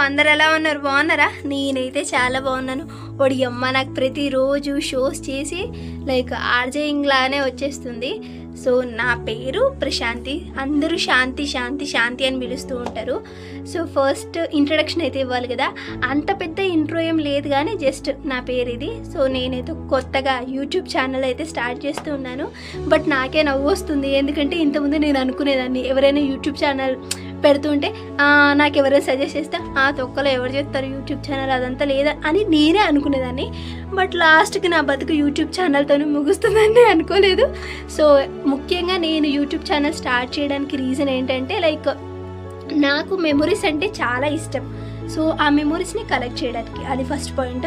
అందరు ఎలా ఉన్నారు? బాగున్నారా? నేనైతే చాలా బాగున్నాను. వాడి అమ్మ నాకు ప్రతిరోజు షోస్ చేసి లైక్ ఆర్జేయింగ్ లానే వచ్చేస్తుంది. సో నా పేరు ప్రశాంతి, అందరూ శాంతి శాంతి శాంతి అని పిలుస్తూ ఉంటారు. సో ఫస్ట్ ఇంట్రడక్షన్ అయితే ఇవ్వాలి కదా, అంత పెద్ద ఇంట్రో ఏం లేదు కానీ జస్ట్ నా పేరు ఇది. సో నేనైతే కొత్తగా యూట్యూబ్ ఛానల్ అయితే స్టార్ట్ చేస్తూ ఉన్నాను. బట్ నాకే నవ్వు వస్తుంది, ఎందుకంటే ఇంతకుముందు నేను అనుకునేదాన్ని ఎవరైనా యూట్యూబ్ ఛానల్ పెడుతుంటే నాకు ఎవరైనా సజెస్ట్ చేస్తే తొక్కలో ఎవరు చేస్తారు యూట్యూబ్ ఛానల్, అదంతా లేదా అని నేనే అనుకునేదాన్ని. బట్ లాస్ట్కి నా బతుకు యూట్యూబ్ ఛానల్తోనే ముగుస్తుందని అనుకోలేదు. సో ముఖ్యంగా నేను యూట్యూబ్ ఛానల్ స్టార్ట్ చేయడానికి రీజన్ ఏంటంటే లైక్ నాకు మెమొరీస్ అంటే చాలా ఇష్టం. సో ఆ మెమొరీస్ని కలెక్ట్ చేయడానికి, అది ఫస్ట్ పాయింట్.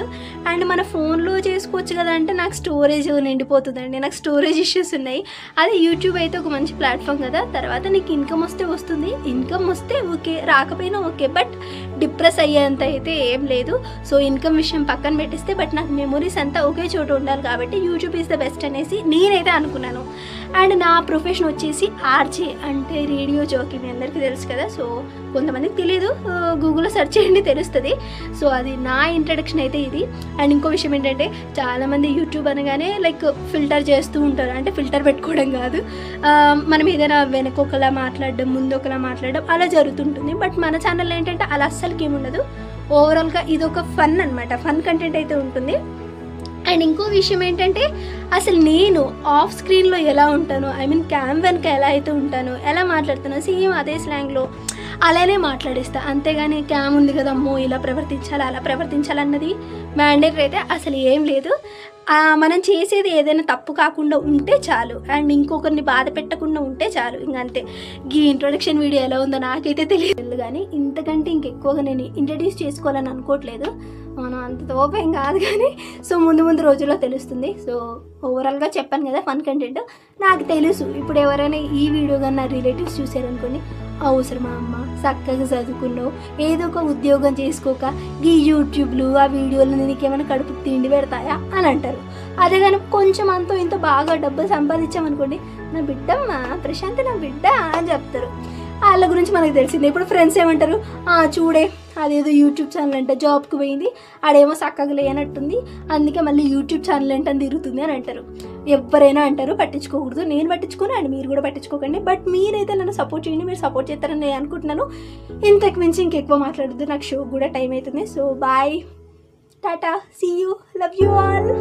అండ్ మన ఫోన్లో చేసుకోవచ్చు కదా అంటే నాకు స్టోరేజ్ నిండిపోతుందండి, నాకు స్టోరేజ్ ఇష్యూస్ ఉన్నాయి. అదే యూట్యూబ్ అయితే ఒక మంచి ప్లాట్ఫామ్ కదా, తర్వాత నీకు ఇన్కమ్ వస్తే వస్తుంది, ఇన్కమ్ వస్తే ఓకే, రాకపోయినా ఓకే, బట్ డిప్రెస్ అయ్యేంత అయితే ఏం లేదు. సో ఇన్కమ్ విషయం పక్కన పెట్టిస్తే బట్ నాకు మెమొరీస్ అంతా ఒకే చోటు ఉండాలి కాబట్టి యూట్యూబ్ ఈజ్ ద బెస్ట్ అనేసి నేనైతే అనుకున్నాను. అండ్ నా ప్రొఫెషన్ వచ్చేసి ఆర్జే అంటే రేడియో జాకీ, మీ అందరికీ తెలుసు కదా. సో కొంతమందికి తెలియదు, గూగుల్లో సెర్చ్ చేయండి తెలుస్తుంది. సో అది నా ఇంట్రడక్షన్ అయితే ఇది. అండ్ ఇంకో విషయం ఏంటంటే చాలామంది యూట్యూబ్ అనగానే లైక్ ఫిల్టర్ చేస్తూ ఉంటారు, అంటే ఫిల్టర్ పెట్టుకోవడం కాదు, మనం ఏదైనా వెనక ఒకలా మాట్లాడడం ముందు ఒకలా మాట్లాడడం అలా జరుగుతుంటుంది. బట్ మన ఛానల్ ఏంటంటే అలా అస్సలకి ఏముండదు. ఓవరాల్గా ఇది ఒక ఫన్ అనమాట, ఫన్ కంటెంట్ అయితే ఉంటుంది. అండ్ ఇంకో విషయం ఏంటంటే అసలు నేను ఆఫ్ స్క్రీన్లో ఎలా ఉంటానో, ఐ మీన్ క్యామ్ వెనక ఎలా అయితే ఉంటానో, ఎలా మాట్లాడుతానో సేమ్ అదే స్లాంగ్లో అలానే మాట్లాడేస్తా. అంతేగాని క్యామ్ ఉంది కదా అమ్మో ఇలా ప్రవర్తించాలి అలా ప్రవర్తించాలన్నది మ్యాండేటరీ అయితే అసలు ఏం లేదు. మనం చేసేది ఏదైనా తప్పు కాకుండా ఉంటే చాలు, అండ్ ఇంకొకరిని బాధ పెట్టకుండా ఉంటే చాలు, ఇంకంతే. ఈ ఇంట్రొడక్షన్ వీడియో ఎలా ఉందో నాకైతే తెలియదు, కానీ ఇంతకంటే ఇంకెక్కువగా నేను ఇంట్రడ్యూస్ చేసుకోవాలని అనుకోవట్లేదు. మనం అంత తోపేం కాదు కానీ సో ముందు రోజుల్లో తెలుస్తుంది. సో ఓవరాల్గా చెప్పాను కదా ఫన్ కంటెంట్. నాకు తెలుసు ఇప్పుడు ఎవరైనా ఈ వీడియో కానీ నా రిలేటివ్స్ చూసారనుకోండి, అవసరమా అమ్మ చక్కగా చదువుకున్నావు ఏదో ఒక ఉద్యోగం చేసుకోక ఈ యూట్యూబ్లు ఆ వీడియోలు నీకేమైనా కడుపు తిండి పెడతాయా అని అంటారు. అదే కానీ కొంచెం అంతో ఇంత బాగా డబ్బులు సంపాదించామనుకోండి, నా బిడ్డమ్మ ప్రశాంత్ నా బిడ్డ అని చెప్తారు. వాళ్ళ గురించి మనకు తెలిసింది. ఇప్పుడు ఫ్రెండ్స్ ఏమంటారు, చూడే అదేదో యూట్యూబ్ ఛానల్ అంటే జాబ్కి పోయింది, ఆడేమో చక్కగా లేనట్టుంది, అందుకే మళ్ళీ యూట్యూబ్ ఛానల్ ఏంటని తిరుగుతుంది అని అంటారు. ఎవరైనా అంటారు, పట్టించుకోకూడదు. నేను పట్టించుకోను అండ్ మీరు కూడా పట్టించుకోకండి. బట్ మీరైతే నన్ను సపోర్ట్ చేయండి, మీరు సపోర్ట్ చేస్తారని నేను అనుకుంటున్నాను. ఇంతకు మించి ఇంకెక్కువ మాట్లాడద్దు, నాకు షో కూడా టైం అవుతుంది. So bye, tata, see you, love you all.